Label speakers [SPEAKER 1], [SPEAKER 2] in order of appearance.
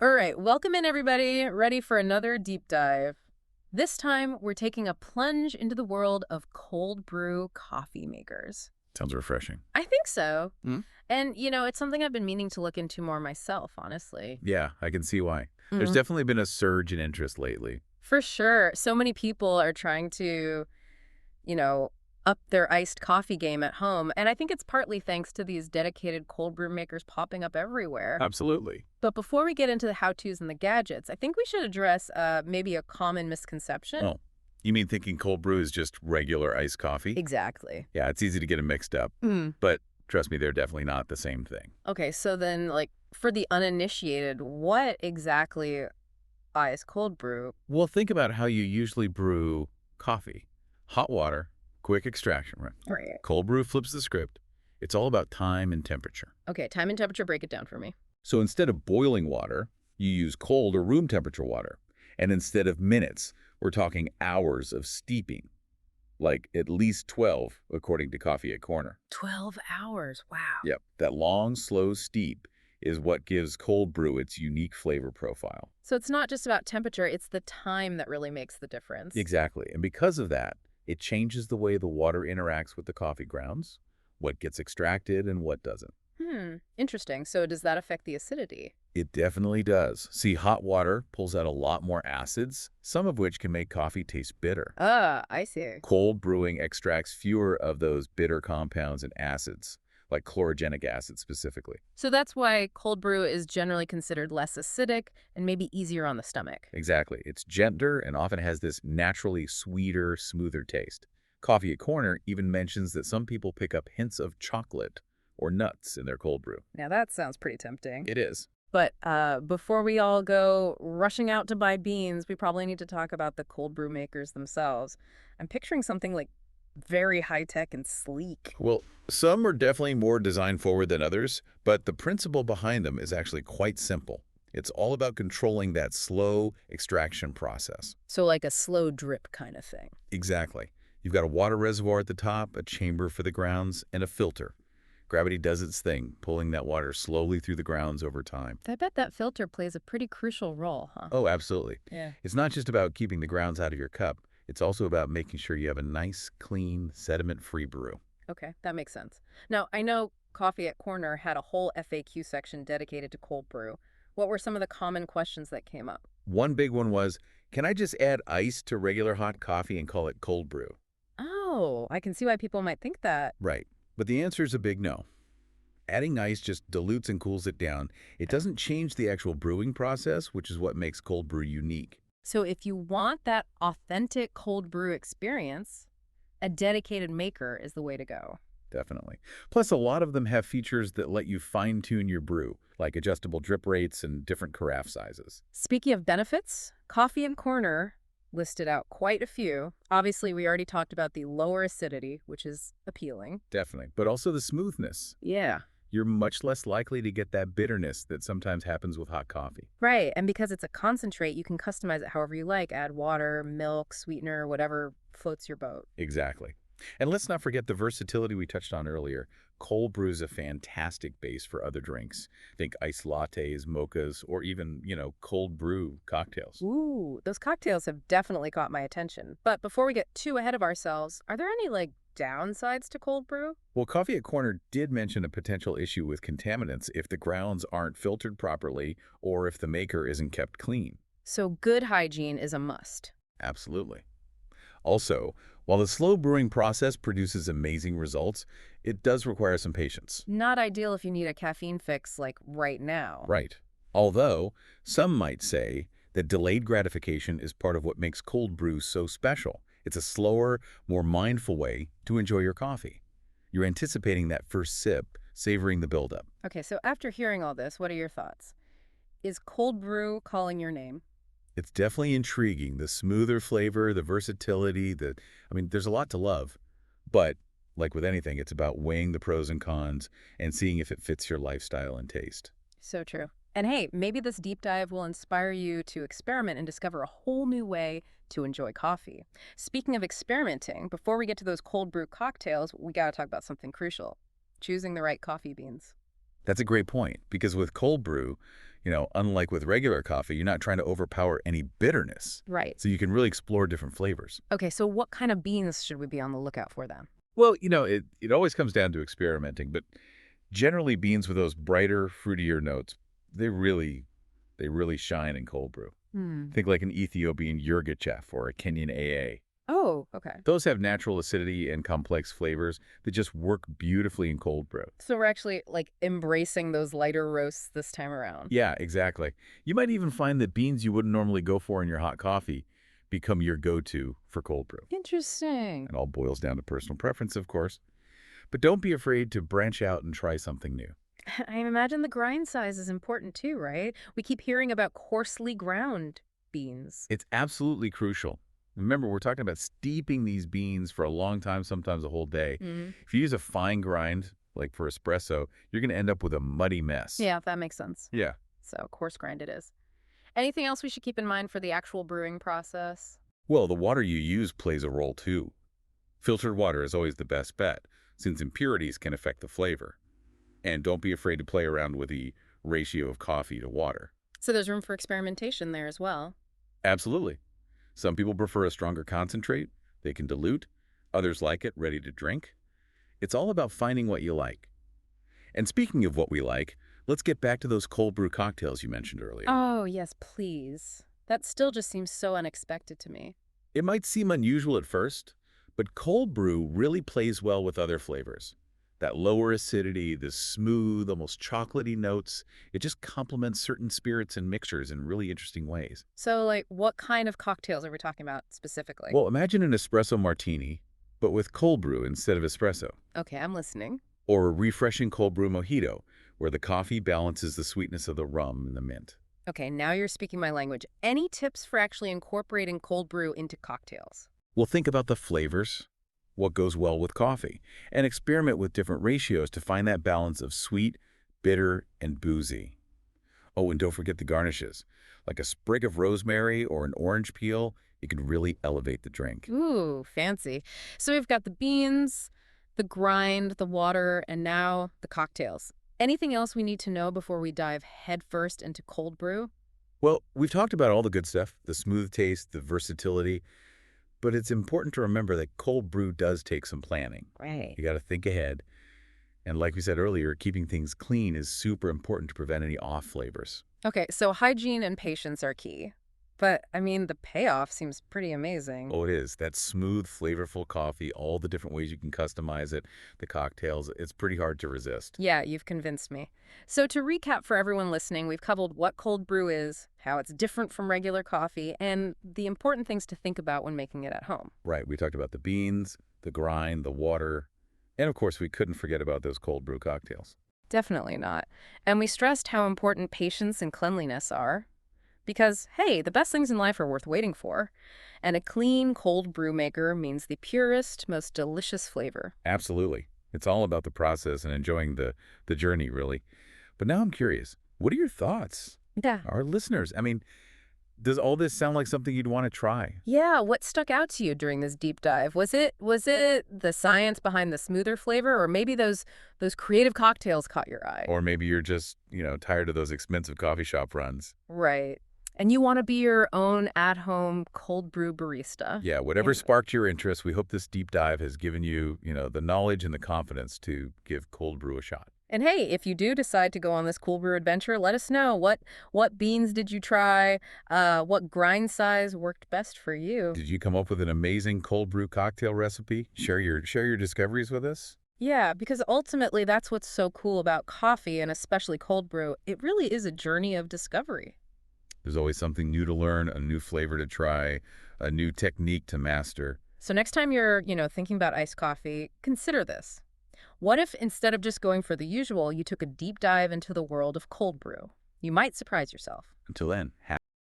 [SPEAKER 1] All right, welcome in everybody. Ready for another deep dive. This time, we're taking a plunge into the world of cold brew coffee makers.
[SPEAKER 2] Sounds refreshing.
[SPEAKER 1] I think so.
[SPEAKER 2] Mm?
[SPEAKER 1] And, it's something I've been meaning to look into more myself, honestly.
[SPEAKER 2] Yeah, I can see why. There's
[SPEAKER 1] Mm.
[SPEAKER 2] definitely been a surge in interest lately.
[SPEAKER 1] For sure. So many people are trying to, you know, up their iced coffee game at home. And I think it's partly thanks to these dedicated cold brew makers popping up everywhere.
[SPEAKER 2] Absolutely.
[SPEAKER 1] But before we get into the how-tos and the gadgets, I think we should address maybe a common misconception.
[SPEAKER 2] Oh, you mean thinking cold brew is just regular iced coffee?
[SPEAKER 1] Exactly.
[SPEAKER 2] Yeah, it's easy to get them mixed up.
[SPEAKER 1] Mm.
[SPEAKER 2] But trust me, they're definitely not the same thing.
[SPEAKER 1] Okay, so then, for the uninitiated, what exactly is cold brew?
[SPEAKER 2] Well, think about how you usually brew coffee. Hot water, quick extraction, right?
[SPEAKER 1] Right.
[SPEAKER 2] Cold brew flips the script. It's all about time and temperature.
[SPEAKER 1] Okay, time and temperature, break it down for me.
[SPEAKER 2] So instead of boiling water, you use cold or room temperature water. And instead of minutes, we're talking hours of steeping, like at least 12, according to Coffee at Corner.
[SPEAKER 1] 12 hours. Wow.
[SPEAKER 2] Yep, that long, slow steep is what gives cold brew its unique flavor profile.
[SPEAKER 1] So it's not just about temperature, it's the time that really makes the difference.
[SPEAKER 2] Exactly, and because of that, it changes the way the water interacts with the coffee grounds, what gets extracted and what doesn't.
[SPEAKER 1] Interesting. So does that affect the acidity?
[SPEAKER 2] It definitely does. See, hot water pulls out a lot more acids, some of which can make coffee taste bitter.
[SPEAKER 1] Ah, I see.
[SPEAKER 2] Cold brewing extracts fewer of those bitter compounds and acids, like chlorogenic acid specifically.
[SPEAKER 1] So that's why cold brew is generally considered less acidic and maybe easier on the stomach.
[SPEAKER 2] Exactly. It's gentler and often has this naturally sweeter, smoother taste. Coffee at Corner even mentions that some people pick up hints of chocolate or nuts in their cold brew.
[SPEAKER 1] Now that sounds pretty tempting.
[SPEAKER 2] It is.
[SPEAKER 1] But before we all go rushing out to buy beans, we probably need to talk about the cold brew makers themselves. I'm picturing something like very high-tech and sleek.
[SPEAKER 2] Well, some are definitely more design forward than others, but the principle behind them is actually quite simple. It's all about controlling that slow extraction process.
[SPEAKER 1] So like a slow drip kind of thing.
[SPEAKER 2] Exactly. You've got a water reservoir at the top, a chamber for the grounds, and a filter. Gravity does its thing, pulling that water slowly through the grounds over time.
[SPEAKER 1] I bet that filter plays a pretty crucial role, huh?
[SPEAKER 2] Oh, absolutely.
[SPEAKER 1] Yeah.
[SPEAKER 2] It's not just about keeping the grounds out of your cup. It's also about making sure you have a nice, clean, sediment-free brew.
[SPEAKER 1] Okay, that makes sense. Now, I know Coffee at Corner had a whole FAQ section dedicated to cold brew. What were some of the common questions that came up?
[SPEAKER 2] One big one was, can I just add ice to regular hot coffee and call it cold brew?
[SPEAKER 1] Oh, I can see why people might think that.
[SPEAKER 2] Right. But the answer is a big no. Adding ice just dilutes and cools it down. It doesn't change the actual brewing process, which is what makes cold brew unique.
[SPEAKER 1] So if you want that authentic cold brew experience, a dedicated maker is the way to go.
[SPEAKER 2] Definitely. Plus, a lot of them have features that let you fine-tune your brew, like adjustable drip rates and different carafe sizes.
[SPEAKER 1] Speaking of benefits, Coffee and Corner listed out quite a few. Obviously, we already talked about the lower acidity, which is appealing.
[SPEAKER 2] Definitely. But also the smoothness.
[SPEAKER 1] Yeah.
[SPEAKER 2] You're much less likely to get that bitterness that sometimes happens with hot coffee.
[SPEAKER 1] Right, and because it's a concentrate, you can customize it however you like. Add water, milk, sweetener, whatever floats your boat.
[SPEAKER 2] Exactly. And let's not forget the versatility we touched on earlier. Cold brew is a fantastic base for other drinks. Think iced lattes, mochas, or even, cold brew cocktails.
[SPEAKER 1] Ooh, those cocktails have definitely caught my attention. But before we get too ahead of ourselves, are there any, downsides to cold brew?
[SPEAKER 2] Well, Coffee at Corner did mention a potential issue with contaminants if the grounds aren't filtered properly or if the maker isn't kept clean.
[SPEAKER 1] So good hygiene is a must.
[SPEAKER 2] Absolutely. Also, while the slow brewing process produces amazing results, it does require some patience.
[SPEAKER 1] Not ideal if you need a caffeine fix, right now.
[SPEAKER 2] Right. Although, some might say that delayed gratification is part of what makes cold brew so special. It's a slower, more mindful way to enjoy your coffee. You're anticipating that first sip, savoring the buildup.
[SPEAKER 1] Okay, so after hearing all this, what are your thoughts? Is cold brew calling your name?
[SPEAKER 2] It's definitely intriguing. The smoother flavor, the versatility, there's a lot to love. But like with anything, it's about weighing the pros and cons and seeing if it fits your lifestyle and taste.
[SPEAKER 1] So true. And hey, maybe this deep dive will inspire you to experiment and discover a whole new way to enjoy coffee. Speaking of experimenting, before we get to those cold brew cocktails, we gotta talk about something crucial: choosing the right coffee beans.
[SPEAKER 2] That's a great point, because with cold brew, unlike with regular coffee, you're not trying to overpower any bitterness.
[SPEAKER 1] Right.
[SPEAKER 2] So you can really explore different flavors.
[SPEAKER 1] Okay, so what kind of beans should we be on the lookout for then?
[SPEAKER 2] Well, it always comes down to experimenting, but generally beans with those brighter, fruitier notes, they really they really shine in cold brew.
[SPEAKER 1] Hmm.
[SPEAKER 2] Think like an Ethiopian Yirgacheffe or a Kenyan AA.
[SPEAKER 1] Oh, okay.
[SPEAKER 2] Those have natural acidity and complex flavors that just work beautifully in cold brew.
[SPEAKER 1] So we're actually like embracing those lighter roasts this time around.
[SPEAKER 2] Yeah, exactly. You might even find that beans you wouldn't normally go for in your hot coffee become your go-to for cold brew.
[SPEAKER 1] Interesting.
[SPEAKER 2] It all boils down to personal preference, of course. But don't be afraid to branch out and try something new.
[SPEAKER 1] I imagine the grind size is important too, right? We keep hearing about coarsely ground beans.
[SPEAKER 2] It's absolutely crucial. Remember, we're talking about steeping these beans for a long time, sometimes a whole day.
[SPEAKER 1] Hmm.
[SPEAKER 2] If you use a fine grind, like for espresso, you're going to end up with a muddy mess.
[SPEAKER 1] Yeah, that makes sense.
[SPEAKER 2] Yeah.
[SPEAKER 1] So coarse grind it is. Anything else we should keep in mind for the actual brewing process?
[SPEAKER 2] Well, the water you use plays a role too. Filtered water is always the best bet, since impurities can affect the flavor. And don't be afraid to play around with the ratio of coffee to water.
[SPEAKER 1] So there's room for experimentation there as well.
[SPEAKER 2] Absolutely. Some people prefer a stronger concentrate. They can dilute. Others like it ready to drink. It's all about finding what you like. And speaking of what we like, let's get back to those cold brew cocktails you mentioned earlier.
[SPEAKER 1] Oh, yes, please. That still just seems so unexpected to me.
[SPEAKER 2] It might seem unusual at first, but cold brew really plays well with other flavors. That lower acidity, the smooth, almost chocolatey notes, it just complements certain spirits and mixtures in really interesting ways.
[SPEAKER 1] So, like, what kind of cocktails are we talking about specifically?
[SPEAKER 2] Well, imagine an espresso martini, but with cold brew instead of espresso.
[SPEAKER 1] Okay, I'm listening.
[SPEAKER 2] Or a refreshing cold brew mojito, where the coffee balances the sweetness of the rum and the mint.
[SPEAKER 1] Okay, now you're speaking my language. Any tips for actually incorporating cold brew into cocktails?
[SPEAKER 2] Well, think about the flavors, what goes well with coffee, and experiment with different ratios to find that balance of sweet, bitter, and boozy. Oh, and don't forget the garnishes. Like a sprig of rosemary or an orange peel, it can really elevate the drink.
[SPEAKER 1] Ooh, fancy. So we've got the beans, the grind, the water, and now the cocktails. Anything else we need to know before we dive headfirst into cold brew?
[SPEAKER 2] Well, we've talked about all the good stuff, the smooth taste, the versatility, but it's important to remember that cold brew does take some planning.
[SPEAKER 1] Right.
[SPEAKER 2] You got to think ahead. And like we said earlier, keeping things clean is super important to prevent any off flavors.
[SPEAKER 1] Okay, so hygiene and patience are key. But, I mean, the payoff seems pretty amazing.
[SPEAKER 2] Oh, it is. That smooth, flavorful coffee, all the different ways you can customize it, the cocktails, it's pretty hard to resist.
[SPEAKER 1] Yeah, you've convinced me. So to recap for everyone listening, we've covered what cold brew is, how it's different from regular coffee, and the important things to think about when making it at home.
[SPEAKER 2] Right. We talked about the beans, the grind, the water, and of course, we couldn't forget about those cold brew cocktails.
[SPEAKER 1] Definitely not. And we stressed how important patience and cleanliness are. Because, hey, the best things in life are worth waiting for. And a clean cold brew maker means the purest, most delicious flavor.
[SPEAKER 2] Absolutely. It's all about the process and enjoying the journey, really. But now I'm curious, what are your thoughts?
[SPEAKER 1] Yeah.
[SPEAKER 2] Our listeners, I mean, does all this sound like something you'd want to try?
[SPEAKER 1] Yeah, what stuck out to you during this deep dive? Was it the science behind the smoother flavor, or maybe those creative cocktails caught your eye?
[SPEAKER 2] Or maybe you're just, tired of those expensive coffee shop runs.
[SPEAKER 1] Right. And you want to be your own at-home cold brew barista.
[SPEAKER 2] Yeah, whatever sparked your interest, we hope this deep dive has given you, the knowledge and the confidence to give cold brew a shot.
[SPEAKER 1] And hey, if you do decide to go on this cool brew adventure, let us know. What beans did you try? What grind size worked best for you?
[SPEAKER 2] Did you come up with an amazing cold brew cocktail recipe? Share your discoveries with us.
[SPEAKER 1] Yeah, because ultimately that's what's so cool about coffee and especially cold brew. It really is a journey of discovery.
[SPEAKER 2] There's always something new to learn, a new flavor to try, a new technique to master.
[SPEAKER 1] So next time you're, thinking about iced coffee, consider this. What if instead of just going for the usual, you took a deep dive into the world of cold brew? You might surprise yourself.
[SPEAKER 2] Until then,